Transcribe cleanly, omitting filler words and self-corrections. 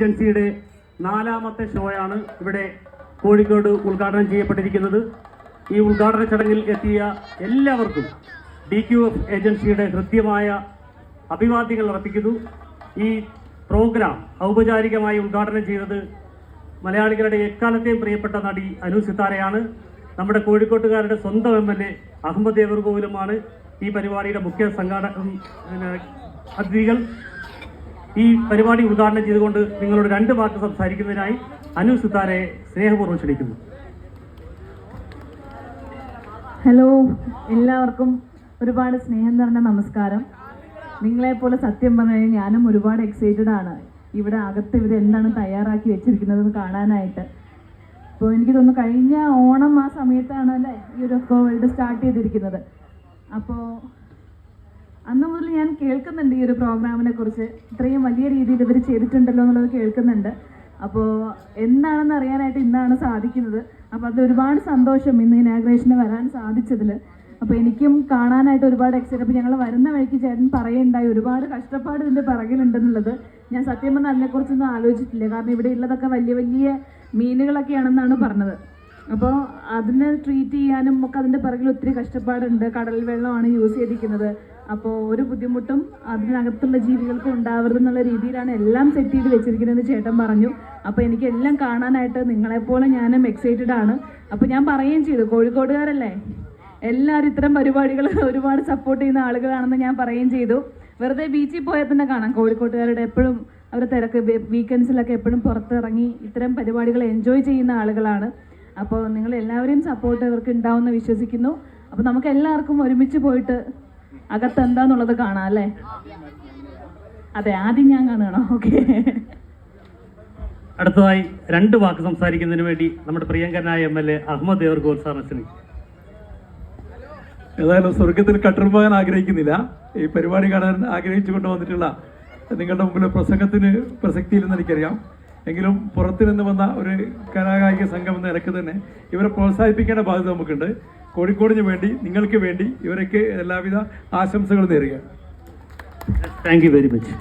ഏജൻസിയുടെ 4ാമത്തെ ഷോയാണ് ഇവിടെ കോഴിക്കോട് ഉദ്ഘാടനം ചെയ്യപ്പെട്ടിരിക്കുന്നത്. ഈ ഉദ്ഘാടന ചടങ്ങിൽ എത്തിയ എല്ലാവർക്കും DQF ഏജൻസിയുടെ ഹൃദ്യമായ അഭിവാദ്യങ്ങൾ അർപ്പിക്കുന്നു. ഈ പ്രോഗ്രാം ഔപചാരികമായി ഉദ്ഘാടനം ചെയ്തത് മലയാളികളുടെ എക്കാലത്തെയും പ്രിയപ്പെട്ട നടി അനു സിത്താരയാണ്. നമ്മുടെ കോഴിക്കോട്ടുകാരുടെ സ്വന്തം MLA അഹമ്മദ് ദേവർകോവിലുമാണ് ഈ പരിപാടിയുടെ മുഖ്യ അതിഥികൾ. ഈ പരിപാടി ഉദ്ഘാടനം ചെയ്തുകൊണ്ട് നിങ്ങളോട് 2 വാക്ക് സംസാരിക്കുന്നതിനായി അനു സിത്താരയെ സ്നേഹപൂർവ്വം ക്ഷണിക്കുന്നു. ഹലോ, എല്ലാവർക്കും ഒരുപാട് സ്നേഹം നിറഞ്ഞ നമസ്കാരം. നിങ്ങളെപ്പോലെ സത്യം പറഞ്ഞു ഞാനും ഒരുപാട് എക്സൈറ്റഡ് ആണ് ഇവിടെ അകത്ത് ഇവർ എന്താണ് തയ്യാറാക്കി വെച്ചിരിക്കുന്നത് കാണാനായിട്ട്. ഇപ്പോൾ എനിക്ക് തോന്നുന്നു കഴിഞ്ഞ ഓണം ആ സമയത്താണ് അല്ലേ ഈ ഒരു കോവിഡ് സ്റ്റാർട്ട് ചെയ്തിരിക്കുന്നത്. അപ്പോൾ അന്ന് മുതൽ ഞാൻ കേൾക്കുന്നുണ്ട് ഈ ഒരു പ്രോഗ്രാമിനെ കുറിച്ച്. ഇത്രയും വലിയ രീതിയിൽ ഇവർ ചെയ്തിട്ടുണ്ടല്ലോ എന്നുള്ളത് കേൾക്കുന്നുണ്ട്. അപ്പോൾ എന്താണെന്ന് അറിയാനായിട്ട് ഇന്നാണ് സാധിക്കുന്നത്. അപ്പോൾ അത് ഒരുപാട് സന്തോഷം ഇന്ന് ഇനാഗ്രേഷന് വരാൻ സാധിച്ചതിൽ. അപ്പോൾ എനിക്കും കാണാനായിട്ട് ഒരുപാട് എക്സൈറ്റ്. അപ്പോൾ ഞങ്ങൾ വരുന്ന വഴിക്ക് ചേട്ടൻ പറയുണ്ടായി ഒരുപാട് കഷ്ടപ്പാട് ഇതിൻ്റെ പിറകിലുണ്ടെന്നുള്ളത്. ഞാൻ സത്യം പറഞ്ഞാൽ അതിനെക്കുറിച്ചൊന്നും ആലോചിച്ചിട്ടില്ല. കാരണം ഇവിടെ ഉള്ളതൊക്കെ വലിയ വലിയ മീനുകളൊക്കെയാണെന്നാണ് പറഞ്ഞത്. അപ്പോൾ അതിനെ ട്രീറ്റ് ചെയ്യാനും ഒക്കെ അതിൻ്റെ പിറകിൽ ഒത്തിരി കഷ്ടപ്പാടുണ്ട്. കടൽ വെള്ളമാണ് യൂസ് ചെയ്തിരിക്കുന്നത്. അപ്പോൾ ഒരു ബുദ്ധിമുട്ടും അതിനകത്തുള്ള ജീവികൾക്കും ഉണ്ടാവരുതെന്നുള്ള രീതിയിലാണ് എല്ലാം സെറ്റ് ചെയ്ത് വെച്ചിരിക്കുന്നതെന്ന് ചേട്ടൻ പറഞ്ഞു. അപ്പോൾ എനിക്ക് എല്ലാം കാണാനായിട്ട് നിങ്ങളെപ്പോലെ ഞാനും എക്സൈറ്റഡ് ആണ്. അപ്പോൾ ഞാൻ പറയുകയും ചെയ്തു, കോഴിക്കോടുകാരല്ലേ എല്ലാവരും ഇത്തരം പരിപാടികൾ ഒരുപാട് സപ്പോർട്ട് ചെയ്യുന്ന ആളുകളാണെന്ന് ഞാൻ പറയുകയും ചെയ്തു. വെറുതെ ബീച്ചിൽ പോയാൽ തന്നെ കാണാം കോഴിക്കോട്ടുകാരുടെ എപ്പോഴും അവർ തിരക്ക് വീക്കെൻഡ്സിലൊക്കെ എപ്പോഴും പുറത്തിറങ്ങി ഇത്തരം പരിപാടികൾ എൻജോയ് ചെയ്യുന്ന ആളുകളാണ്. അപ്പോൾ നിങ്ങൾ എല്ലാവരെയും സപ്പോർട്ട് ഇവർക്ക് ഉണ്ടാവുമെന്ന് വിശ്വസിക്കുന്നു. അപ്പോൾ നമുക്ക് എല്ലാവർക്കും ഒരുമിച്ച് പോയിട്ട് അകത്ത് എന്താന്നുള്ളത് കാണാം അല്ലേ? അതെ, ആദ്യം ഞാൻ കാണണം. ഓക്കെ. അടുത്തതായി 2 വാക്ക് സംസാരിക്കുന്നതിന് വേണ്ടി നമ്മുടെ പ്രിയങ്കരനായ MLA അഹമ്മദ് ദേവർകോൽ സാറിന്. ഏതായാലും സ്വർഗത്തിൽ കട്ടുപോകാൻ ആഗ്രഹിക്കുന്നില്ല. ഈ പരിപാടി കാണാൻ ആഗ്രഹിച്ചു കൊണ്ടുവന്നിട്ടുള്ള നിങ്ങളുടെ മുമ്പിൽ പ്രസംഗത്തിന് പ്രസക്തിയില്ലെന്ന് എനിക്കറിയാം. എങ്കിലും പുറത്തു നിന്ന് വന്ന ഒരു കലാകായിക സംഘം എന്ന നിലക്ക് തന്നെ ഇവരെ പ്രോത്സാഹിപ്പിക്കേണ്ട ബാധ്യത നമുക്കുണ്ട്. കോഴിക്കോടിന് വേണ്ടി, നിങ്ങൾക്ക് വേണ്ടി ഇവരൊക്കെ എല്ലാവിധ ആശംസകളും നേരുകയാണ്. Thank you very much.